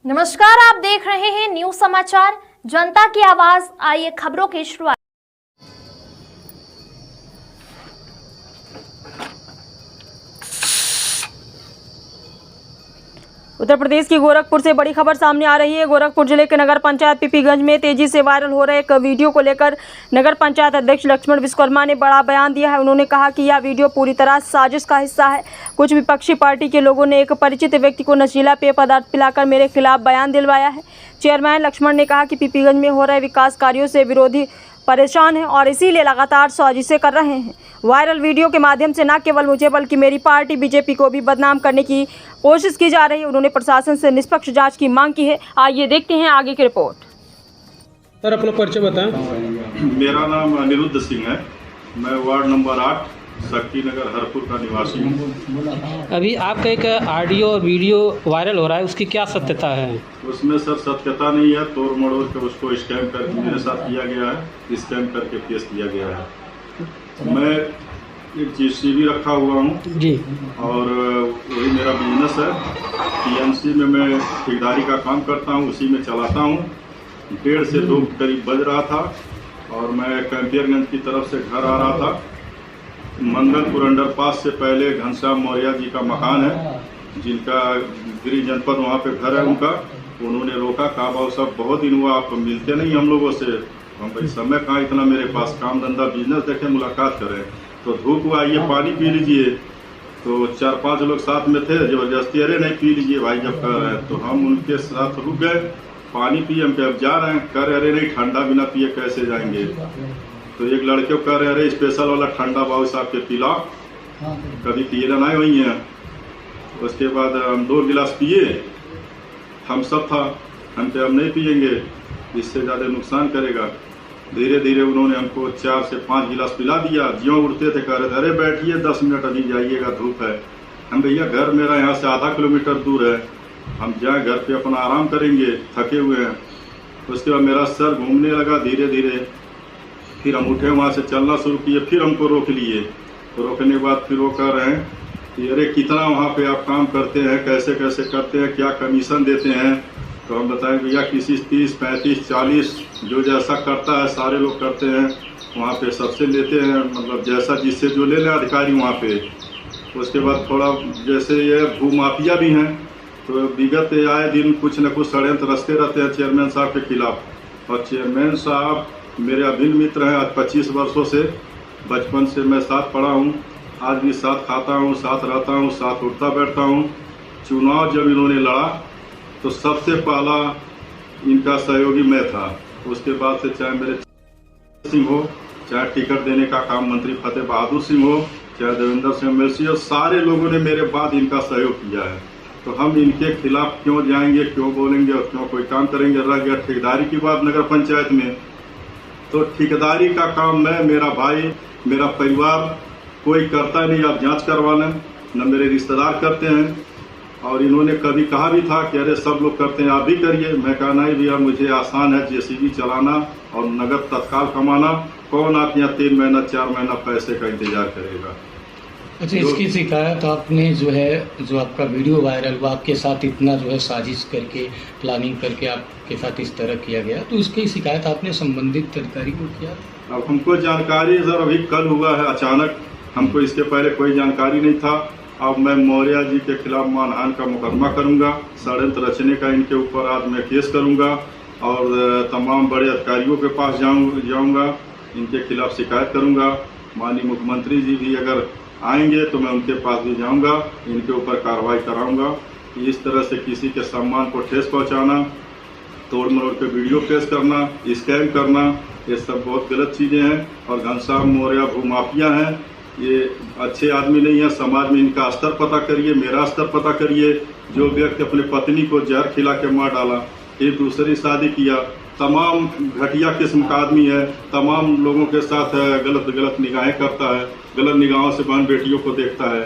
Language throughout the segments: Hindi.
नमस्कार, आप देख रहे हैं न्यूज समाचार जनता की आवाज। आइए खबरों की शुरुआत। उत्तर प्रदेश की गोरखपुर से बड़ी खबर सामने आ रही है। गोरखपुर जिले के नगर पंचायत पीपीगंज में तेजी से वायरल हो रहे एक वीडियो को लेकर नगर पंचायत अध्यक्ष लक्ष्मण विश्वकर्मा ने बड़ा बयान दिया है। उन्होंने कहा कि यह वीडियो पूरी तरह साजिश का हिस्सा है। कुछ विपक्षी पार्टी के लोगों ने एक परिचित व्यक्ति को नशीला पेय पदार्थ पिलाकर मेरे खिलाफ बयान दिलवाया है। चेयरमैन लक्ष्मण ने कहा कि पीपीगंज में हो रहे विकास कार्यों से विरोधी परेशान हैं और इसीलिए लगातार साजिशें कर रहे हैं। वायरल वीडियो के माध्यम से न केवल मुझे बल्कि मेरी पार्टी बीजेपी को भी बदनाम करने की कोशिश की जा रही है। उन्होंने प्रशासन से निष्पक्ष जांच की मांग की है। आइए देखते हैं आगे की रिपोर्ट। सर, अपना परिचय बताएं। मेरा नाम अनिरुद्ध सिंह है। मैं वार्ड नंबर 8 शक्ति नगर हरपुर का निवासी हूँ। अभी आपका एक ऑडियो और वीडियो वायरल हो रहा है, उसकी क्या सत्यता है? उसमें सर सत्यता नहीं है, तोड़ मड़ोड़ के उसको स्कैम करके मेरे साथ किया गया है, स्कैम करके केस किया गया है। मैं एक जीसीबी रखा हुआ हूँ जी, और वही मेरा बिजनेस है। टीएमसी में मैं ठेकेदारी का काम करता हूँ, उसी में चलाता हूँ। 1:30 से 2 करीब बज रहा था और मैं कैंपियरगंज की तरफ से घर आ रहा था। मंगलपुर अंडरपास से पहले घनश्याम मौर्य जी का मकान है, जिनका गिरी जनपद वहाँ पे घर है उनका। उन्होंने रोका, कहा भाव साहब बहुत दिन हुआ, आप मिलते नहीं हम लोगों से। हम भाई समय कहाँ इतना मेरे पास, काम धंधा बिजनेस देखें, मुलाकात करें। तो धूप हुआ, आइए पानी पी लीजिए। तो 4-5 लोग साथ में थे, जबरदस्ती अरे नहीं पी लीजिए भाई जब कर रहे हैं। तो हम उनके साथ रुक गए, पानी पिए। हम अब जा रहे हैं, कर अरे नहीं ठंडा बिना पिए कैसे जाएंगे। तो एक लड़के को कह रहे अरे स्पेशल वाला ठंडा बाबू साहब के पिला, कभी पिए ना वही है। उसके बाद हम 2 गिलास पिए, हम सब था, हम पे हम नहीं पिएंगे, इससे ज़्यादा नुकसान करेगा। धीरे धीरे उन्होंने हमको 4 से 5 गिलास पिला दिया। ज्यों उठते थे कह रहे थे अरे बैठिए 10 मिनट अभी जाइएगा, धूप है। हम भैया घर मेरा यहाँ से आधा किलोमीटर दूर है, हम जाए घर पे अपना आराम करेंगे, थके हुए हैं। उसके बाद मेरा सर घूमने लगा धीरे धीरे। फिर हम उठे, वहाँ से चलना शुरू किए, फिर हमको रोक लिए। तो रोकने के बाद फिर वो कह रहे हैं कि अरे कितना वहाँ पे आप काम करते हैं, कैसे कैसे करते हैं, क्या कमीशन देते हैं। तो हम बताएं भैया किसी 30, 35, 40 जो जैसा करता है सारे लोग करते हैं, वहाँ पे सबसे लेते हैं, मतलब जैसा जिससे जो ले लें अधिकारी वहाँ पे। उसके बाद थोड़ा जैसे ये भूमाफिया भी हैं, तो विगत आए दिन कुछ न कुछ षड्यंत्र रचते रहते हैं चेयरमैन साहब के खिलाफ। और चेयरमैन साहब मेरे अभिन्न मित्र हैं, आज 25 वर्षों से, बचपन से मैं साथ पढ़ा हूँ, आज भी साथ खाता हूँ, साथ रहता हूँ, साथ उठता बैठता हूँ। चुनाव जब इन्होंने लड़ा तो सबसे पहला इनका सहयोगी मैं था। उसके बाद से चाहे मेरे सिंह हो, चाहे टिकट देने का काम मंत्री फतेह बहादुर सिंह हो, चाहे देवेंद्र सिंह मेलसी हो, सारे लोगों ने मेरे बाद इनका सहयोग किया है। तो हम इनके खिलाफ क्यों जाएंगे, क्यों बोलेंगे और क्यों कोई काम करेंगे। रह गया ठेकेदारी की बात नगर पंचायत में, तो ठेकेदारी का काम मैं, मेरा भाई, मेरा परिवार कोई करता नहीं। आप जांच करवा लें, न मेरे रिश्तेदार करते हैं। और इन्होंने कभी कहा भी था कि अरे सब लोग करते हैं आप भी करिए। मैं कहा नहीं भैया, मुझे आसान है जेसीबी चलाना और नगद तत्काल कमाना। कौन आप यहाँ 3 महीना 4 महीना पैसे का इंतजार करेगा। अच्छा, इसकी शिकायत आपने जो आपका वीडियो वायरल हुआ, आपके साथ इतना साजिश करके प्लानिंग करके आपके साथ इस तरह किया गया, तो इसकी शिकायत आपने संबंधित अधिकारी को किया? अब हमको जानकारी सर अभी कल हुआ है अचानक, हमको इसके पहले कोई जानकारी नहीं था। अब मैं मौर्य जी के खिलाफ मानहानि का मुकदमा करूंगा, षड्यंत्र रचने का इनके ऊपर आज मैं केस करूंगा और तमाम बड़े अधिकारियों के पास जाऊंगा, इनके खिलाफ शिकायत करूंगा। माननीय मुख्यमंत्री जी भी अगर आएंगे तो मैं उनके पास भी जाऊंगा, इनके ऊपर कार्रवाई कराऊंगा। इस तरह से किसी के सम्मान को ठेस पहुंचाना, तोड़ मरोड़ के वीडियो पेश करना, स्कैम करना, ये सब बहुत गलत चीज़ें हैं। और घनश्याम मौर्य भूमाफिया हैं, ये अच्छे आदमी नहीं है। समाज में इनका स्तर पता करिए, मेरा स्तर पता करिए। जो व्यक्ति अपने पत्नी को जहर खिला के मार डाला, फिर दूसरी शादी किया, तमाम घटिया किस्म का आदमी है। तमाम लोगों के साथ गलत निगाहें करता है, गलत निगाहों से बहन बेटियों को देखता है।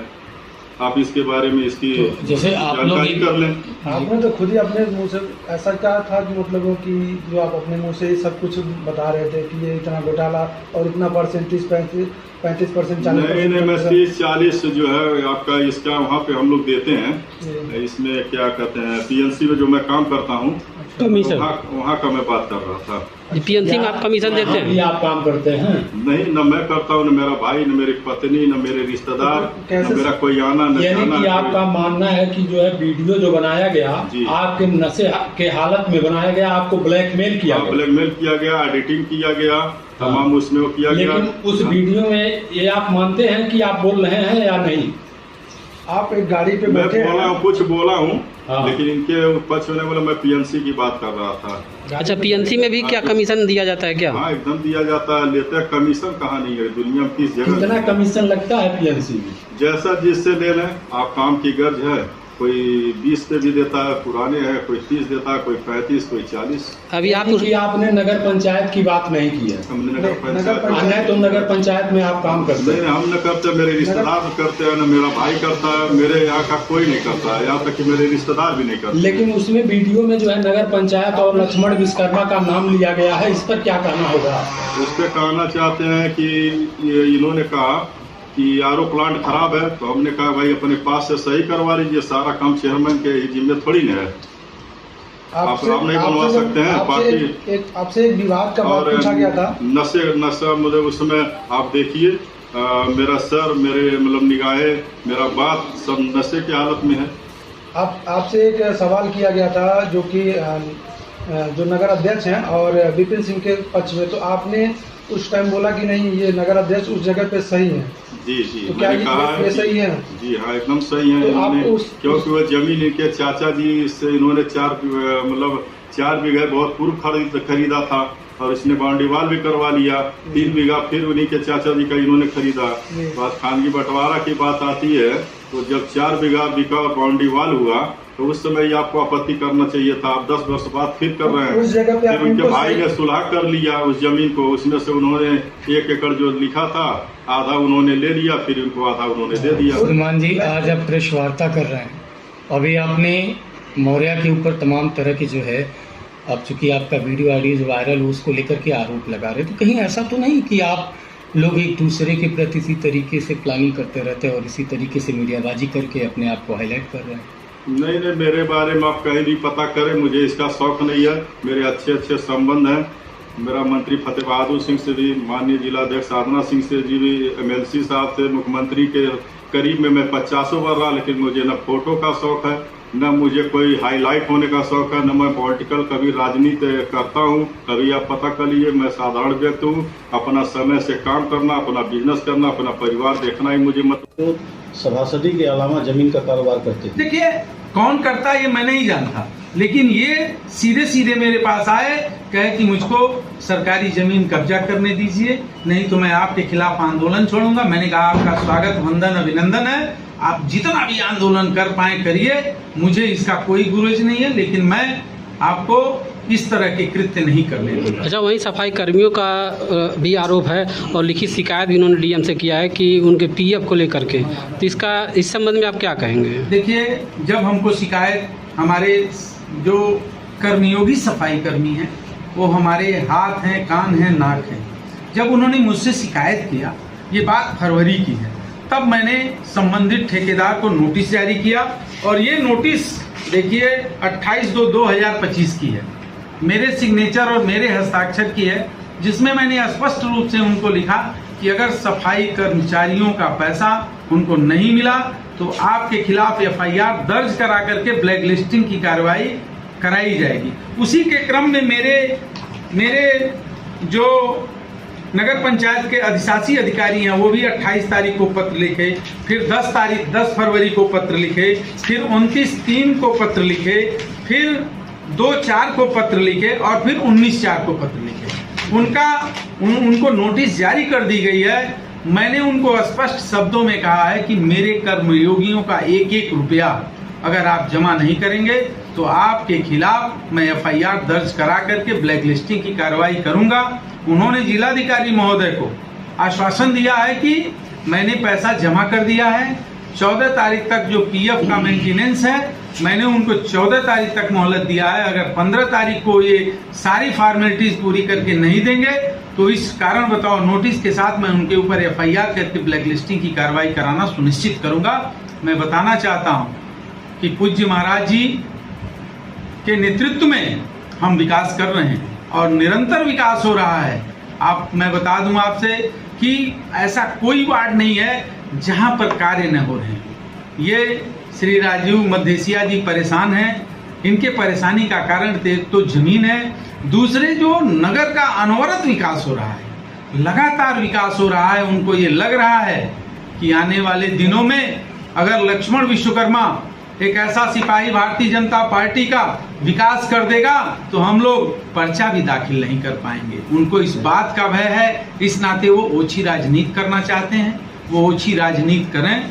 आप इसके बारे में इसकी तो जैसे आप लोग जानकारी कर लें। आपने तो खुद ही अपने मुंह से ऐसा कहा था कि मतलब वो कि जो आप अपने मुंह से ही सब कुछ बता रहे थे कि ये इतना घोटाला और इतना परसेंट 35% नहीं, मैं 30-40 जो है आपका इसका वहाँ पे हम लोग देते हैं। इसमें क्या कहते हैं पीएनसी में जो मैं काम करता हूँ कमीशन वहाँ का मैं बात कर रहा था। पीएनसी में आप कमीशन देते हैं? आप काम करते हैं? नहीं, न मैं करता हूँ, न मेरा भाई, न मेरी पत्नी, न मेरे रिश्तेदार, न मेरा कोई आना न यानी जाना। कि आपका मानना है कि जो है वीडियो जो बनाया गया आपके नशे के हालत में बनाया गया, आपको ब्लैकमेल किया गया? ब्लैकमेल किया गया, एडिटिंग किया गया, तमाम उसमें वो किया गया। लेकिन उस वीडियो में ये आप मानते हैं कि आप बोल रहे हैं या नहीं? आप एक गाड़ी पे मैं बैठे बोला हूँ, कुछ बोला हूँ, हाँ। लेकिन इनके पक्ष में बोला मैं पीएनसी की बात कर रहा था। अच्छा, पीएनसी में भी क्या कमीशन दिया जाता है क्या? हाँ, एकदम दिया जाता है। लेते हैं, कमीशन कहाँ नहीं है दुनिया में, किस जगह। कितना कमीशन लगता है पीएनसी में? जैसा जिससे ले लें आप, काम की गर्ज है, कोई 20 पे भी देता है, पुराने है, कोई 30 देता है, कोई 35, कोई 40। अभी आप आपने नगर पंचायत की बात नहीं की है? हमने नगर पंचायत नहीं, तो नगर पंचायत में आप काम करते हैं? हम न करते, मेरे रिश्तेदार करते हैं, न मेरा भाई करता है, मेरे यहाँ का कोई नहीं करता है, यहाँ तक कि मेरे रिश्तेदार भी नहीं करते। लेकिन उसमें वीडियो में जो है नगर पंचायत और लक्ष्मण विश्वकर्मा का नाम लिया गया है, इस पर क्या कहना होगा? उस पर कहना चाहते हैं कि इन्होंने कहा कि आरओ प्लांट खराब है, तो हमने कहा भाई अपने पास से सही करवा लीजिए, सारा काम चेयरमैन के जिम्मे थोड़ी न है। आप नहीं बनवा सकते हैं पार्टी। आपसे एक विवाद का बात पूछा गया था। नशा मतलब उसमें आप देखिए, मेरा सर, मेरे मतलब निगाहें, मेरा बात सब नशे की हालत में है। आपसे एक सवाल किया गया था जो कि जो नगर अध्यक्ष हैं और विपिन सिंह के पक्ष में, तो आपने उस टाइम बोला कि नहीं, ये नगर अध्यक्ष उस जगह पे सही है। जी, तो क्या ये सही है? जी हाँ, एकदम सही है। तो क्योंकि वो जमीन इनके चाचा जी से इन्होंने 4 बीघा बहुत पूर्व खरीदा था, और इसने बाउंड्री वाल भी करवा लिया। 3 बीघा फिर उन्हीं के चाचा जी का इन्होंने खरीदा। बात खानगी बंटवारा की बात आती है, तो जब 4 बीघा बिका और बाउंड्री वाल हुआ, तो उस समय ही आपको आपत्ति करना चाहिए था। आप 10 वर्ष बाद फिर कर रहे हैं। उस जगह पे फिर उनके भाई ने सुलह कर लिया उस जमीन को, उसमें से उन्होंने 1 एकड़ जो लिखा था आधा उन्होंने ले लिया, फिर उनको आधा उन्होंने दे दिया। सलमान जी, आज आप प्रेस वार्ता कर रहे हैं, अभी आपने मौर्या के ऊपर तमाम तरह की जो है, अब चूंकि आपका वीडियो ऑडियो वायरल हो, उसको लेकर के आरोप लगा रहे, तो कहीं ऐसा तो नहीं कि आप लोग एक दूसरे के प्रति इसी तरीके से प्लानिंग करते रहते हैं और इसी तरीके से मीडियाबाजी करके अपने आप को हाईलाइट कर रहे हैं? नहीं, मेरे बारे में आप कहीं भी पता करें, मुझे इसका शौक नहीं है। मेरे अच्छे संबंध हैं। मेरा मंत्री फतेह बहादुर सिंह से भी, माननीय जिलाध्यक्ष साधना सिंह से जी भी, एमएलसी साहब से, मुख्यमंत्री के करीब में मैं 50 बार रहा, लेकिन मुझे न फोटो का शौक है, न मुझे कोई हाईलाइट होने का शौक है, न मैं पॉलिटिकल कभी राजनीति करता हूँ। कभी आप पता कर लीजिए, मैं साधारण व्यक्ति हूँ। अपना समय से काम करना, अपना बिजनेस करना, अपना परिवार देखना ही मुझे मतलब। सभासदी के अलावा जमीन का कारोबार करते थे। देखिए, कौन करता है ये मैं नहीं जानता, लेकिन ये सीधे मेरे पास आए, कहे कि मुझको सरकारी जमीन कब्जा करने दीजिए, नहीं तो मैं आपके खिलाफ आंदोलन छोड़ूंगा। मैंने कहा आपका स्वागत, वंदन, अभिनंदन है, आप जितना भी आंदोलन कर पाए करिए, मुझे इसका कोई गुरेज नहीं है, लेकिन मैं आपको इस तरह के कृत्य नहीं करने दूंगा। अच्छा, वहीं सफाई कर्मियों का भी आरोप है और लिखित शिकायत भी उन्होंने डीएम से किया है कि उनके पीएफ को लेकर के, तो इस संबंध में आप क्या कहेंगे? देखिए, जब हमको शिकायत, हमारे जो कर्मयोगी सफाई कर्मी हैं, वो हमारे हाथ हैं, कान हैं, नाक हैं, जब उन्होंने मुझसे शिकायत किया, ये बात फरवरी की है, तब मैंने संबंधित ठेकेदार को नोटिस जारी किया, और ये नोटिस देखिए 28/2/2025 की है, मेरे सिग्नेचर और मेरे हस्ताक्षर की है, जिसमें मैंने स्पष्ट रूप से उनको लिखा कि अगर सफाई कर्मचारियों का पैसा उनको नहीं मिला तो आपके खिलाफ एफआईआर दर्ज करा करके ब्लैक लिस्टिंग की कार्रवाई कराई जाएगी। उसी के क्रम में मेरे जो नगर पंचायत के अधिशासी अधिकारी हैं, वो भी 28 तारीख को पत्र लिखे, फिर 10 फरवरी को पत्र लिखे, फिर 29/3 को पत्र लिखे, फिर 2/4 को पत्र लिखे, और फिर 19/4 को पत्र लिखे। उनको नोटिस जारी कर दी गई है। मैंने उनको स्पष्ट शब्दों में कहा है कि मेरे कर्मयोगियों का 1-1 रुपया अगर आप जमा नहीं करेंगे तो आपके खिलाफ मैं एफआईआर दर्ज करा करके ब्लैक लिस्टिंग की कार्रवाई करूंगा। उन्होंने जिलाधिकारी महोदय को आश्वासन दिया है कि मैंने पैसा जमा कर दिया है 14 तारीख तक जो पीएफ का मेंटेनेंस है, मैंने उनको 14 तारीख तक मोहलत दिया है। अगर 15 तारीख को ये सारी फॉर्मेलिटीज पूरी करके नहीं देंगे तो इस कारण बताओ नोटिस के साथ मैं उनके ऊपर एफआईआर करके ब्लैक लिस्टिंग की कार्रवाई कराना सुनिश्चित करूंगा। मैं बताना चाहता हूं कि पूज्य महाराज जी के नेतृत्व में हम विकास कर रहे हैं और निरंतर विकास हो रहा है। मैं बता दूं आपसे कि ऐसा कोई वार्ड नहीं है जहां पर कार्य न हो रहे हैं। ये श्री राजीव मध्यसिया जी परेशान हैं। इनके परेशानी का कारण तो जमीन है, दूसरे जो नगर का अनवरत विकास हो रहा है, लगातार विकास हो रहा है। उनको ये लग रहा है कि आने वाले दिनों में अगर लक्ष्मण विश्वकर्मा एक ऐसा सिपाही भारतीय जनता पार्टी का विकास कर देगा तो हम लोग पर्चा भी दाखिल नहीं कर पाएंगे। उनको इस बात का भय है, इस नाते वो ओछी राजनीति करना चाहते हैं। वो ओछी राजनीति करें,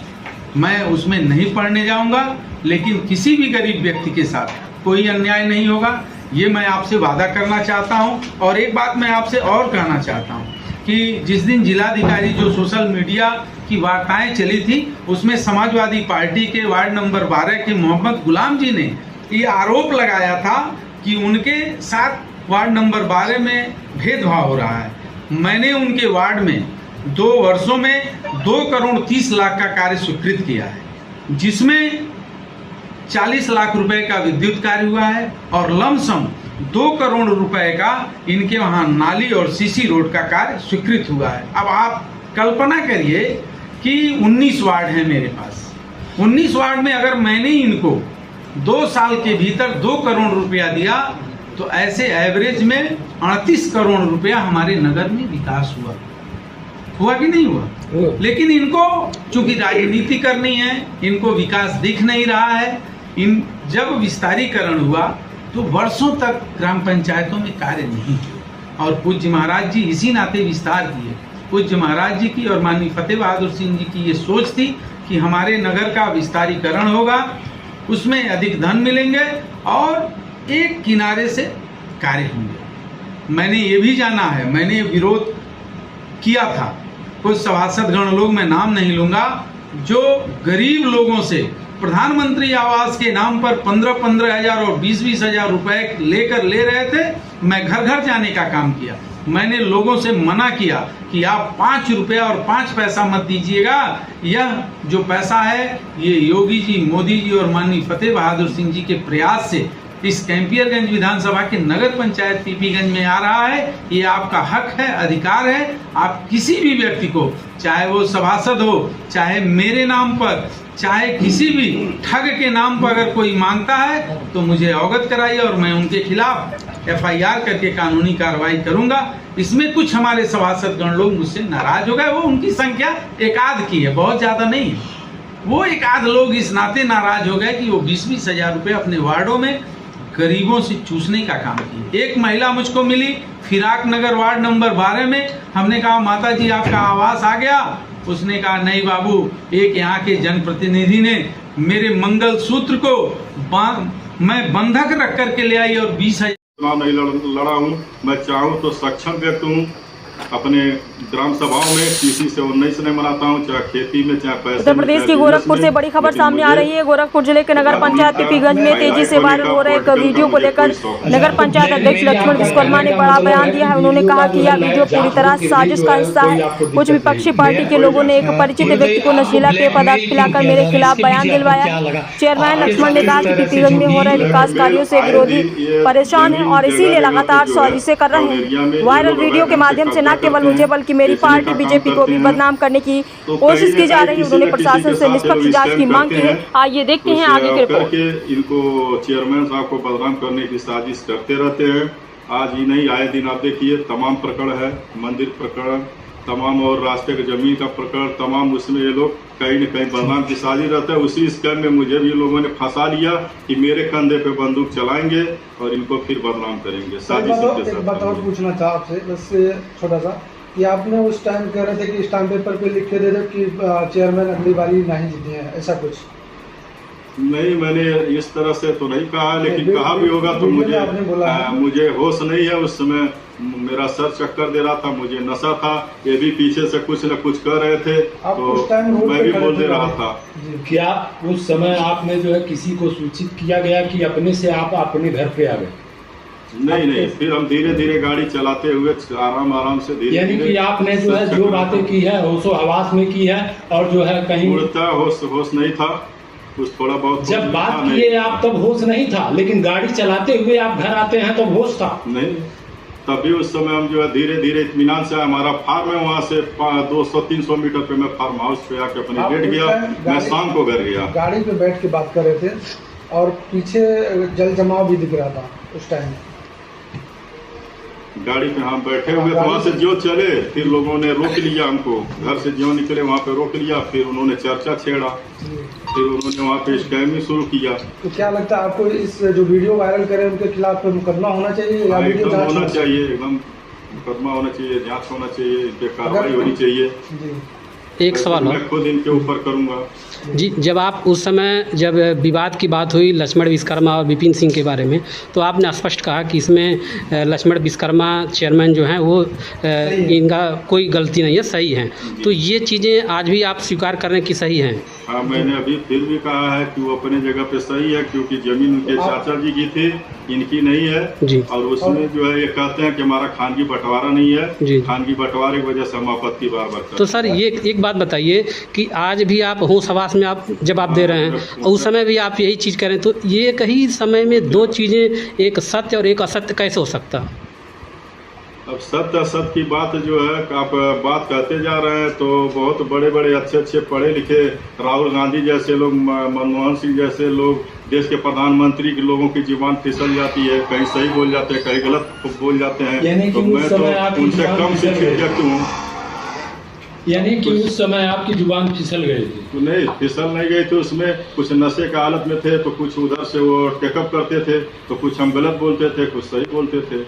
मैं उसमें नहीं पढ़ने जाऊंगा, लेकिन किसी भी गरीब व्यक्ति के साथ कोई अन्याय नहीं होगा, ये मैं आपसे वादा करना चाहता हूं। और एक बात मैं आपसे और कहना चाहता हूं कि जिस दिन जिलाधिकारी जो सोशल मीडिया की वार्ताएं चली थी उसमें समाजवादी पार्टी के वार्ड नंबर 12 के मोहम्मद गुलाम जी ने ये आरोप लगाया था कि उनके साथ वार्ड नंबर 12 में भेदभाव हो रहा है। मैंने उनके वार्ड में 2 वर्षों में 2 करोड़ 30 लाख का कार्य स्वीकृत किया है, जिसमें 40 लाख रुपए का विद्युत कार्य हुआ है और लमसम 2 करोड़ रुपए का इनके वहां नाली और सीसी रोड का कार्य स्वीकृत हुआ है। अब आप कल्पना करिए कि 19 वार्ड हैं मेरे पास। 19 वार्ड में अगर मैंने इनको 2 साल के भीतर 2 करोड़ रुपया दिया तो ऐसे एवरेज में 38 करोड़ रुपया हमारे नगर में विकास हुआ कि नहीं हुआ? लेकिन इनको चूंकि राजनीति करनी है, इनको विकास दिख नहीं रहा है। जब विस्तारीकरण हुआ तो वर्षों तक ग्राम पंचायतों में कार्य नहीं किया और पूज्य महाराज जी इसी नाते विस्तार किए। पूज्य महाराज जी की और माननीय फतेह बहादुर सिंह जी की ये सोच थी कि हमारे नगर का विस्तारीकरण होगा, उसमें अधिक धन मिलेंगे और एक किनारे से कार्य होंगे। मैंने ये भी जाना है, मैंने विरोध किया था, कुछ सभासदगण लोग, मैं नाम नहीं लूंगा, जो गरीब लोगों से प्रधानमंत्री आवास के नाम पर 15-15 हजार और 20-20 हजार रुपए लेकर ले रहे थे। मैं घर घर जाने का काम किया। मैंने लोगों से मना किया कि आप 5 रुपया और 5 पैसा मत दीजिएगा, यह जो पैसा है ये योगी जी, मोदी जी और माननीय फतेह बहादुर सिंह जी के प्रयास से इस कैंपियरगंज विधानसभा के नगर पंचायत पीपीगंज में आ रहा है। ये आपका हक है, अधिकार है। आप किसी भी व्यक्ति को, चाहे वो सभासद हो, चाहे मेरे नाम पर, चाहे किसी भी ठग के नाम पर अगर कोई मांगता है तो मुझे अवगत कराइए और मैं उनके खिलाफ एफआईआर करके कानूनी कार्रवाई करूंगा। इसमें कुछ हमारे सभासदगण लोग मुझसे नाराज हो गए, वो उनकी संख्या एकाध की है, बहुत ज्यादा नहीं है। वो एकाध लोग इस नाते नाराज हो गए कि वो 20-20 हजार रुपये अपने वार्डों में गरीबों से चूसने का काम किया। एक महिला मुझको मिली फिराक नगर वार्ड नंबर 12 में। हमने कहा माता जी आपका आवास आ गया। उसने कहा नहीं बाबू, एक यहाँ के जनप्रतिनिधि ने मेरे मंगल सूत्र को मैं बंधक रख करके ले आई और 20,000 चुनाव नहीं लड़ा हूँ। मैं चाहूँ तो सक्षम व्यक्ति हूँ। अपने ग्राम सभाओं में किसी से 19 नहीं मनाता हूँ, चाहे खेती में, चाहे पैसे। उत्तर प्रदेश की गोरखपुर से बड़ी खबर सामने आ रही है। गोरखपुर जिले के नगर पंचायत पीपीगंज में तेजी से वायरल हो रहे एक वीडियो को लेकर नगर पंचायत अध्यक्ष लक्ष्मण विश्वकर्मा ने बड़ा बयान दिया है। उन्होंने कहा कि यह वीडियो पूरी तरह साजिश का हिस्सा है। कुछ विपक्षी पार्टी के लोगों ने एक परिचित व्यक्ति को नशीला पेय पदार्थ पिलाकर मेरे खिलाफ बयान दिलवाया। चेयरमैन लक्ष्मण ने कहा कि पीपीगंज में हो रहे विकास कार्यों से विरोधी परेशान है और इसीलिए लगातार साजिशें कर रहे हैं। वायरल वीडियो के माध्यम से न केवल मुझे बल्कि मेरी पार्टी बीजेपी को भी बदनाम करने की कोशिश की जा रही है। उन्होंने प्रशासन से निष्पक्ष जांच की मांग की है। आइए देखते हैं आगे की रिपोर्ट। इनको चेयरमैन साहब को बदनाम करने की साजिश करते रहते हैं। आज ही नहीं, आए दिन आप देखिए तमाम प्रकरण है, मंदिर प्रकरण तमाम और रास्ते के जमीन का प्रकरण तमाम, उसमें ये लोग कहीं न कहीं बदनाम की साजिश रहता है। उसी स्कैम में मुझे भी लोगों ने फंसा लिया कि मेरे कंधे पे बंदूक चलाएंगे और इनको फिर बदनाम करेंगे। साजिश बताओ, पूछना था आपसे बस छोटा सा कि आपने उस टाइम कह रहे थे कि स्टाम्प पेपर पे लिख के दे दो कि चेयरमैन अगली बारी नहीं जीते हैं, ऐसा कुछ? नहीं, मैंने इस तरह से तो नहीं कहा, लेकिन नहीं, कहा भी होगा तो वीडियो में आपने बोला है। मुझे होश नहीं है। उस समय मेरा सर चक्कर दे रहा था, मुझे नशा था। ये भी पीछे से कुछ न कुछ कर रहे थे, आप तो उस टाइम रोड मैं पे भी खड़े बोल थे दे रहा गाड़ी? था। जी। क्या उस समय आपने जो है किसी को सूचित किया गया कि अपने से आप अपने घर पे आ गए? नहीं, फिर हम धीरे धीरे गाड़ी चलाते हुए आराम से धीरे यानी कि आपने जो है जो बातें की है होशो हवास में की है, और जो है कहीं उड़ता होश नहीं था, कुछ थोड़ा बहुत जब बात किए आप तब होश नहीं था, लेकिन गाड़ी चलाते हुए आप घर आते हैं तब होश था? नहीं, तभी उस समय हम जो है धीरे धीरे इत्मीनान से हमारा फार्म है, वहाँ से 200-300 मीटर पे मैं फार्म हाउस पे आके अपने आप बैठ उस गया। टाइम मैं गाड़ी- शाम को घर गया। गाड़ी पे बैठ के बात कर रहे थे और पीछे जल जमाव भी दिख रहा था उस टाइम। गाड़ी पे हम बैठे हुए थे, वहाँ से जो चले, फिर लोगों ने रोक लिया हमको। घर से जो निकले वहाँ पे रोक लिया, फिर उन्होंने चर्चा छेड़ा, फिर उन्होंने वहाँ पे स्कैमिंग शुरू किया। तो क्या लगता है आपको, इस जो वीडियो वायरल करे उनके खिलाफ मुकदमा होना चाहिए या वीडियो एकदम जांच होना चाहिए, एकदम मुकदमा होना चाहिए, जांच होना चाहिए, इनके कार्रवाई होनी चाहिए। जी। एक सवाल और मैं खुद इनके ऊपर करूँगा। जी, जब आप उस समय जब विवाद की बात हुई लक्ष्मण विश्वकर्मा और विपिन सिंह के बारे में, तो आपने स्पष्ट कहा कि इसमें लक्ष्मण विश्वकर्मा चेयरमैन जो हैं वो इनका कोई गलती नहीं है, सही है। तो ये चीज़ें आज भी आप स्वीकार कर रहे हैं कि सही हैं? हाँ, मैंने अभी फिर भी कहा है कि वो अपने जगह पे सही है, क्योंकि जमीन उनके चाचा जी की थी, इनकी नहीं है जी। और उसमें जो है ये कहते हैं कि हमारा खानगी बंटवारा नहीं है जी। खानगी बंटवारे की वजह से हम आपत्ति बार तो सर ये एक बात बताइए कि आज भी आप होश हवास में आप जवाब दे रहे हैं और उस समय भी आप यही चीज़ करें, तो ये एक ही समय में दो चीज़ें, एक सत्य और एक असत्य कैसे हो सकता? अब सत्य असत्य की बात जो है आप बात कहते जा रहे हैं, तो बहुत बड़े बड़े अच्छे पढ़े लिखे राहुल गांधी जैसे लोग, मनमोहन सिंह जैसे लोग, देश के प्रधानमंत्री के लोगों की जुबान फिसल जाती है, कहीं सही बोल जाते हैं, कहीं गलत बोल जाते यानी हैं। कि तो उस मैं समय तो आपकी उनसे जुबान कम फिसल शिक्षित गई। व्यक्ति हूँ। यानी कि उस समय आपकी जुबान फिसल गई थी? तो नहीं, फिसल नहीं गई थी, उसमें कुछ नशे का हालत में थे, तो कुछ उधर से वो टेकअप करते थे, तो कुछ हम गलत बोलते थे, कुछ सही बोलते थे।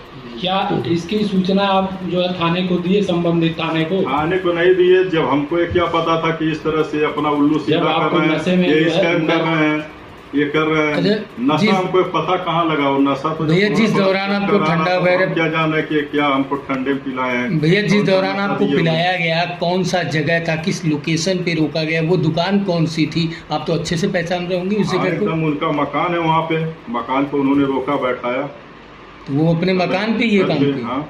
क्या इसकी सूचना आप जो है थाने को दिए, संबंधित थाने को? थाने को नहीं दिए, जब हमको ये क्या पता था कि इस तरह से अपना उल्लू सीधा आपको कर नशे रहे में हैं, ये जो है स्कैम कर रहे हैं, ये कर रहे हैं। अच्छा, नशा हमको पता कहाँ लगा, वो नशा तो भैया जिस दौरान आपको ठंडा वगैरह, क्या जाना कि क्या हमको ठंडे में पिलाए हैं। भैया जिस दौरान आपको पिलाया गया, कौन सा जगह था, किस लोकेशन पे रोका गया, वो दुकान कौन सी थी? आप तो अच्छे से पहचान रहे होंगे उस जगह को। एकदम उनका मकान है वहाँ पे, मकान पे उन्होंने रोका बैठाया, तो वो अपने मकान पे ये काम किया? हाँ,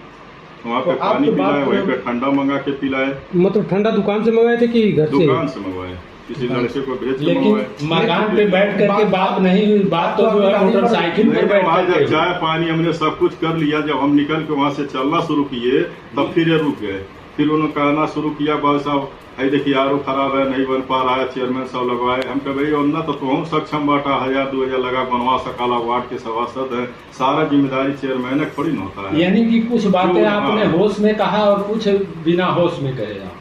वहाँ पे तो आप पानी तो बात पिलाए, वहीं करें- पे ठंडा मंगा के पिलाए। मतलब ठंडा दुकान से मंगाए थे कि घर से? दुकान से मंगवाए, किसी लड़के को भेज के लेकिन मंगवाए। मकान पे बैठ करके बात नहीं हुई, बात तो जो है मोटरसाइकिल पर बैठ वहाँ जब कर चाय पानी हमने सब कुछ कर लिया, जब हम निकल के वहाँ से चलना शुरू किए, तब फिर ये रुक गए। फिर उन्होंने कहना शुरू किया, भाई साहब आई देखिए आर खराब है, नहीं बन पा रहा है, चेयरमैन साहब लगवाए। हम कह भाई और ना तो हम सक्षम बाटा 1000-2000 लगा बनवा सकाला, वार्ड के सभासद है, सारा जिम्मेदारी चेयरमैन थोड़ी न होता है। यानी कि कुछ बातें जो, आपने हाँ। होश में कहा और कुछ बिना होश में कहे आप?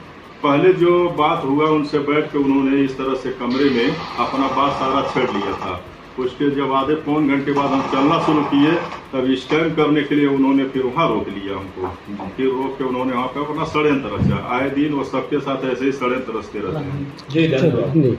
पहले जो बात हुआ उनसे बैठ के उन्होंने इस तरह से कमरे में अपना बात सारा छेड़ लिया था। उसके जब आधे पौन घंटे बाद हम चलना शुरू किए, तब स्कैम करने के लिए उन्होंने फिर वहाँ रोक लिया हमको। फिर रोक के उन्होंने वहाँ पे अपना षड्यंत्र रचा। आए दिन वो सबके साथ ऐसे ही षड्यंत्र रचते रहते हैं। जी धन्यवाद।